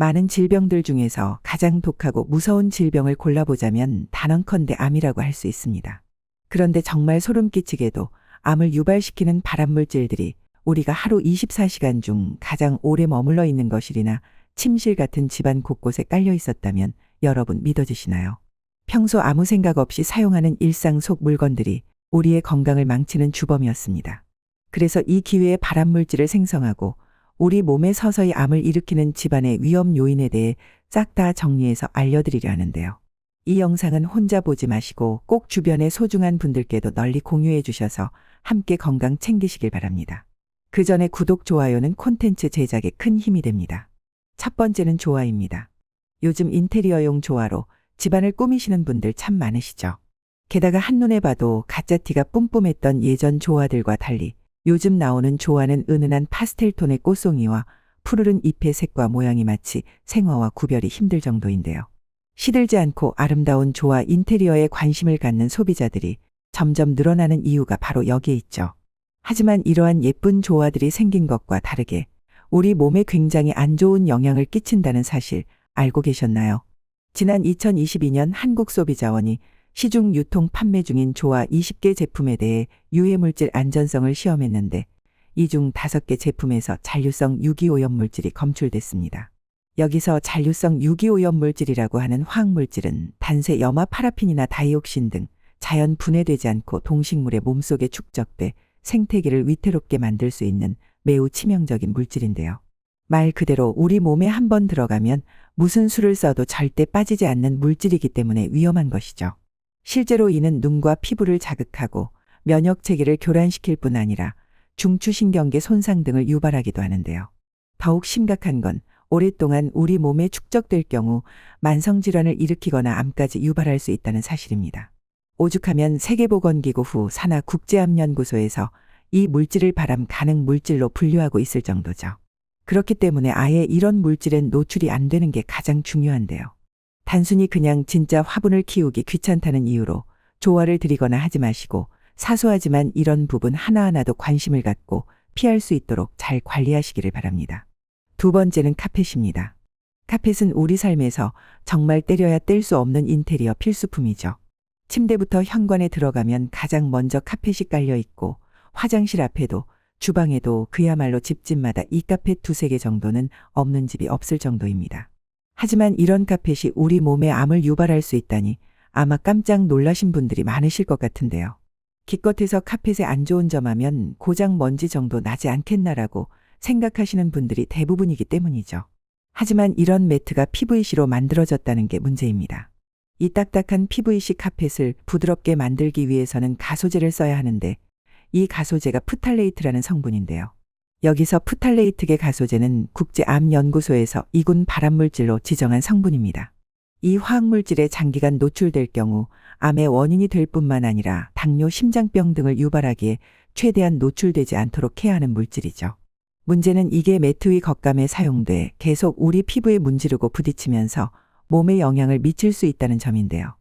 많은 질병들 중에서 가장 독하고 무서운 질병을 골라보자면 단언컨대 암이라고 할 수 있습니다. 그런데 정말 소름 끼치게도 암을 유발시키는 발암물질들이 우리가 하루 24시간 중 가장 오래 머물러 있는 거실이나 침실 같은 집안 곳곳에 깔려 있었다면 여러분 믿어지시나요? 평소 아무 생각 없이 사용하는 일상 속 물건들이 우리의 건강을 망치는 주범이었습니다. 그래서 이 기회에 발암물질을 생성하고 우리 몸에 서서히 암을 일으키는 집안의 위험 요인에 대해 싹 다 정리해서 알려드리려 하는데요. 이 영상은 혼자 보지 마시고 꼭 주변의 소중한 분들께도 널리 공유해 주셔서 함께 건강 챙기시길 바랍니다. 그 전에 구독, 좋아요는 콘텐츠 제작에 큰 힘이 됩니다. 첫 번째는 조화입니다. 요즘 인테리어용 조화로 집안을 꾸미시는 분들 참 많으시죠. 게다가 한눈에 봐도 가짜티가 뿜뿜했던 예전 조화들과 달리 요즘 나오는 조화는 은은한 파스텔 톤의 꽃송이와 푸르른 잎의 색과 모양이 마치 생화와 구별이 힘들 정도인데요. 시들지 않고 아름다운 조화 인테리어에 관심을 갖는 소비자들이 점점 늘어나는 이유가 바로 여기에 있죠. 하지만 이러한 예쁜 조화들이 생긴 것과 다르게 우리 몸에 굉장히 안 좋은 영향을 끼친다는 사실 알고 계셨나요? 지난 2022년 한국소비자원이 시중 유통 판매 중인 조화 20개 제품에 대해 유해물질 안전성을 시험했는데 이 중 5개 제품에서 잔류성 유기오염물질이 검출됐습니다. 여기서 잔류성 유기오염물질이라고 하는 화학물질은 단세 염화 파라핀이나 다이옥신 등 자연 분해되지 않고 동식물의 몸속에 축적돼 생태계를 위태롭게 만들 수 있는 매우 치명적인 물질인데요. 말 그대로 우리 몸에 한번 들어가면 무슨 수를 써도 절대 빠지지 않는 물질이기 때문에 위험한 것이죠. 실제로 이는 눈과 피부를 자극하고 면역 체계를 교란시킬 뿐 아니라 중추신경계 손상 등을 유발하기도 하는데요. 더욱 심각한 건 오랫동안 우리 몸에 축적될 경우 만성질환을 일으키거나 암까지 유발할 수 있다는 사실입니다. 오죽하면 세계보건기구 후 산하 국제암연구소에서 이 물질을 발암 가능 물질로 분류하고 있을 정도죠. 그렇기 때문에 아예 이런 물질엔 노출이 안 되는 게 가장 중요한데요. 단순히 그냥 진짜 화분을 키우기 귀찮다는 이유로 조화를 들이거나 하지 마시고 사소하지만 이런 부분 하나하나도 관심을 갖고 피할 수 있도록 잘 관리하시기를 바랍니다. 두 번째는 카펫입니다. 카펫은 우리 삶에서 정말 때려야 뗄 수 없는 인테리어 필수품이죠. 침대부터 현관에 들어가면 가장 먼저 카펫이 깔려 있고 화장실 앞에도 주방에도 그야말로 집집마다 이 카펫 2-3개 정도는 없는 집이 없을 정도입니다. 하지만 이런 카펫이 우리 몸에 암을 유발할 수 있다니 아마 깜짝 놀라신 분들이 많으실 것 같은데요. 기껏해서 카펫에 안 좋은 점 하면 고장 먼지 정도 나지 않겠나라고 생각하시는 분들이 대부분이기 때문이죠. 하지만 이런 매트가 PVC로 만들어졌다는 게 문제입니다. 이 딱딱한 PVC 카펫을 부드럽게 만들기 위해서는 가소제를 써야 하는데 이 가소제가 프탈레이트라는 성분인데요. 여기서 프탈레이트계 가소제는 국제암연구소에서 이군 발암물질로 지정한 성분입니다. 이 화학물질에 장기간 노출될 경우 암의 원인이 될 뿐만 아니라 당뇨, 심장병 등을 유발하기에 최대한 노출되지 않도록 해야 하는 물질이죠. 문제는 이게 매트 위 겉감에 사용돼 계속 우리 피부에 문지르고 부딪히면서 몸에 영향을 미칠 수 있다는 점인데요.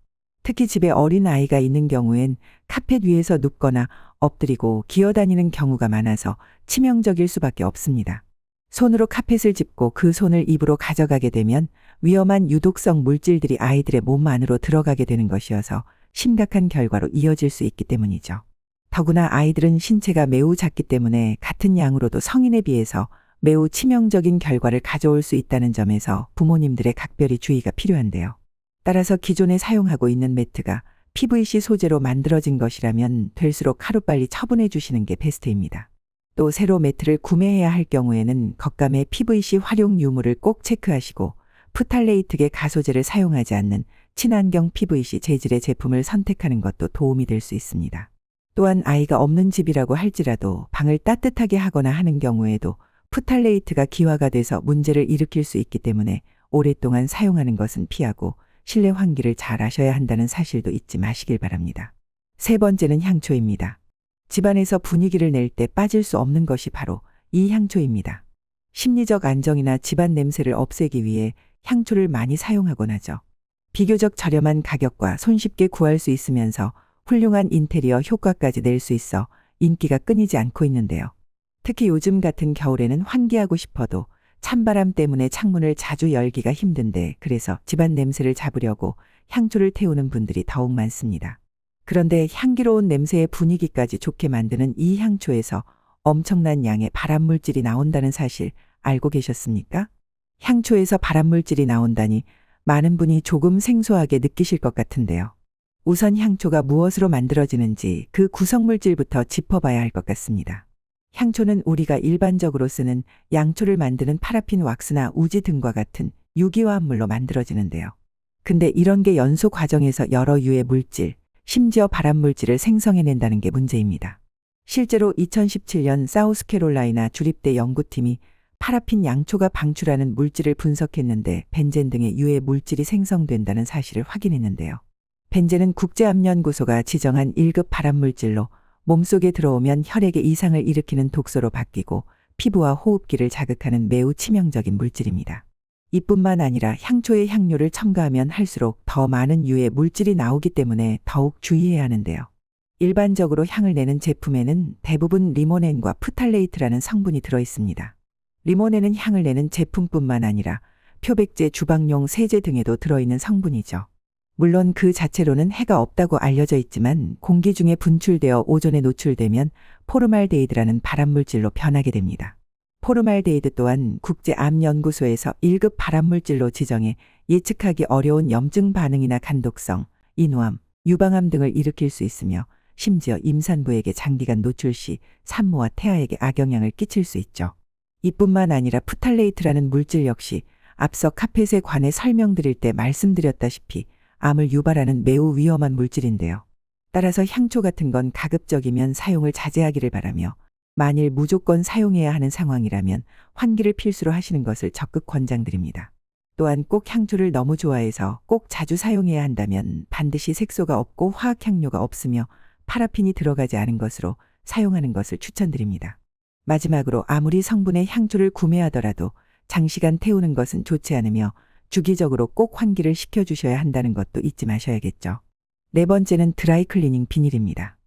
특히 집에 어린 아이가 있는 경우엔 카펫 위에서 눕거나 엎드리고 기어다니는 경우가 많아서 치명적일 수밖에 없습니다. 손으로 카펫을 짚고 그 손을 입으로 가져가게 되면 위험한 유독성 물질들이 아이들의 몸 안으로 들어가게 되는 것이어서 심각한 결과로 이어질 수 있기 때문이죠. 더구나 아이들은 신체가 매우 작기 때문에 같은 양으로도 성인에 비해서 매우 치명적인 결과를 가져올 수 있다는 점에서 부모님들의 각별히 주의가 필요한데요. 따라서 기존에 사용하고 있는 매트가 PVC 소재로 만들어진 것이라면 될수록 하루빨리 처분해 주시는 게 베스트입니다. 또 새로 매트를 구매해야 할 경우에는 겉감의 PVC 활용 유무를 꼭 체크하시고 프탈레이트계 가소제를 사용하지 않는 친환경 PVC 재질의 제품을 선택하는 것도 도움이 될 수 있습니다. 또한 아이가 없는 집이라고 할지라도 방을 따뜻하게 하거나 하는 경우에도 프탈레이트가 기화가 돼서 문제를 일으킬 수 있기 때문에 오랫동안 사용하는 것은 피하고 실내 환기를 잘 하셔야 한다는 사실도 잊지 마시길 바랍니다. 세 번째는 향초입니다. 집안에서 분위기를 낼 때 빠질 수 없는 것이 바로 이 향초입니다. 심리적 안정이나 집안 냄새를 없애기 위해 향초를 많이 사용하곤 하죠. 비교적 저렴한 가격과 손쉽게 구할 수 있으면서 훌륭한 인테리어 효과까지 낼 수 있어 인기가 끊이지 않고 있는데요. 특히 요즘 같은 겨울에는 환기하고 싶어도 찬바람 때문에 창문을 자주 열기가 힘든데 그래서 집안 냄새를 잡으려고 향초를 태우는 분들이 더욱 많습니다. 그런데 향기로운 냄새의 분위기까지 좋게 만드는 이 향초에서 엄청난 양의 발암물질이 나온다는 사실 알고 계셨습니까? 향초에서 발암물질이 나온다니 많은 분이 조금 생소하게 느끼실 것 같은데요. 우선 향초가 무엇으로 만들어지는지 그 구성물질부터 짚어봐야 할 것 같습니다. 향초는 우리가 일반적으로 쓰는 양초를 만드는 파라핀 왁스나 우지 등과 같은 유기화합물로 만들어지는데요. 근데 이런 게 연소 과정에서 여러 유해 물질, 심지어 발암물질을 생성해낸다는 게 문제입니다. 실제로 2017년 사우스캐롤라이나 주립대 연구팀이 파라핀 양초가 방출하는 물질을 분석했는데 벤젠 등의 유해 물질이 생성된다는 사실을 확인했는데요. 벤젠은 국제암연구소가 지정한 1급 발암물질로 몸속에 들어오면 혈액에 이상을 일으키는 독소로 바뀌고 피부와 호흡기를 자극하는 매우 치명적인 물질입니다. 이뿐만 아니라 향초에 향료를 첨가하면 할수록 더 많은 유해 물질이 나오기 때문에 더욱 주의해야 하는데요. 일반적으로 향을 내는 제품에는 대부분 리모넨과 프탈레이트라는 성분이 들어있습니다. 리모넨은 향을 내는 제품뿐만 아니라 표백제, 주방용 세제 등에도 들어있는 성분이죠. 물론 그 자체로는 해가 없다고 알려져 있지만 공기 중에 분출되어 오존에 노출되면 포르말데히드라는 발암물질로 변하게 됩니다. 포르말데히드 또한 국제암연구소에서 1급 발암물질로 지정해 예측하기 어려운 염증 반응이나 간독성, 인후암, 유방암 등을 일으킬 수 있으며 심지어 임산부에게 장기간 노출 시 산모와 태아에게 악영향을 끼칠 수 있죠. 이뿐만 아니라 프탈레이트라는 물질 역시 앞서 카펫에 관해 설명드릴 때 말씀드렸다시피 암을 유발하는 매우 위험한 물질인데요. 따라서 향초 같은 건 가급적이면 사용을 자제하기를 바라며 만일 무조건 사용해야 하는 상황이라면 환기를 필수로 하시는 것을 적극 권장드립니다. 또한 꼭 향초를 너무 좋아해서 꼭 자주 사용해야 한다면 반드시 색소가 없고 화학향료가 없으며 파라핀이 들어가지 않은 것으로 사용하는 것을 추천드립니다. 마지막으로 아무리 성분의 향초를 구매하더라도 장시간 태우는 것은 좋지 않으며 주기적으로 꼭 환기를 시켜주셔야 한다는 것도 잊지 마셔야겠죠. 네 번째는 드라이클리닝 비닐입니다.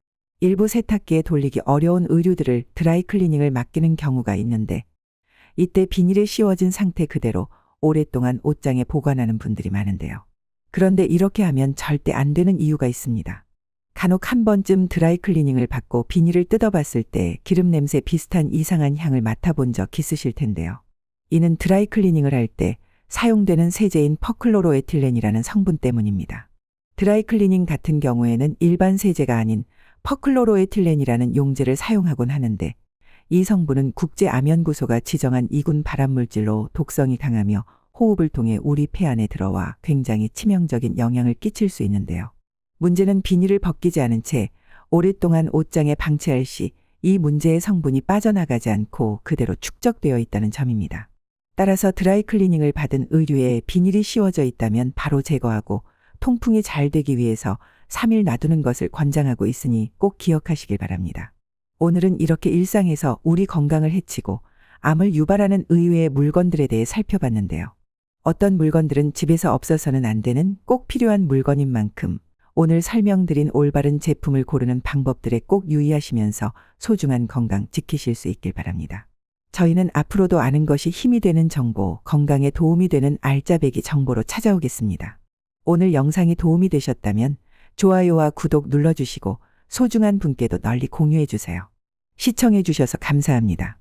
일부 세탁기에 돌리기 어려운 의류들을 드라이클리닝을 맡기는 경우가 있는데 이때 비닐에 씌워진 상태 그대로 오랫동안 옷장에 보관하는 분들이 많은데요. 그런데 이렇게 하면 절대 안 되는 이유가 있습니다. 간혹 한 번쯤 드라이클리닝을 받고 비닐을 뜯어봤을 때 기름 냄새 비슷한 이상한 향을 맡아본 적 있으실 텐데요. 이는 드라이클리닝을 할 때 사용되는 세제인 퍼클로로에틸렌이라는 성분 때문입니다. 드라이클리닝 같은 경우에는 일반 세제가 아닌 퍼클로로에틸렌이라는 용제를 사용하곤 하는데 이 성분은 국제암연구소가 지정한 2군 발암물질로 독성이 강하며 호흡을 통해 우리 폐 안에 들어와 굉장히 치명적인 영향을 끼칠 수 있는데요. 문제는 비닐을 벗기지 않은 채 오랫동안 옷장에 방치할 시 이 문제의 성분이 빠져나가지 않고 그대로 축적되어 있다는 점입니다. 따라서 드라이클리닝을 받은 의류에 비닐이 씌워져 있다면 바로 제거하고 통풍이 잘 되기 위해서 3일 놔두는 것을 권장하고 있으니 꼭 기억하시길 바랍니다. 오늘은 이렇게 일상에서 우리 건강을 해치고 암을 유발하는 의외의 물건들에 대해 살펴봤는데요. 어떤 물건들은 집에서 없어서는 안 되는 꼭 필요한 물건인 만큼 오늘 설명드린 올바른 제품을 고르는 방법들에 꼭 유의하시면서 소중한 건강 지키실 수 있길 바랍니다. 저희는 앞으로도 아는 것이 힘이 되는 정보, 건강에 도움이 되는 알짜배기 정보로 찾아오겠습니다. 오늘 영상이 도움이 되셨다면 좋아요와 구독 눌러주시고 소중한 분께도 널리 공유해 주세요. 시청해 주셔서 감사합니다.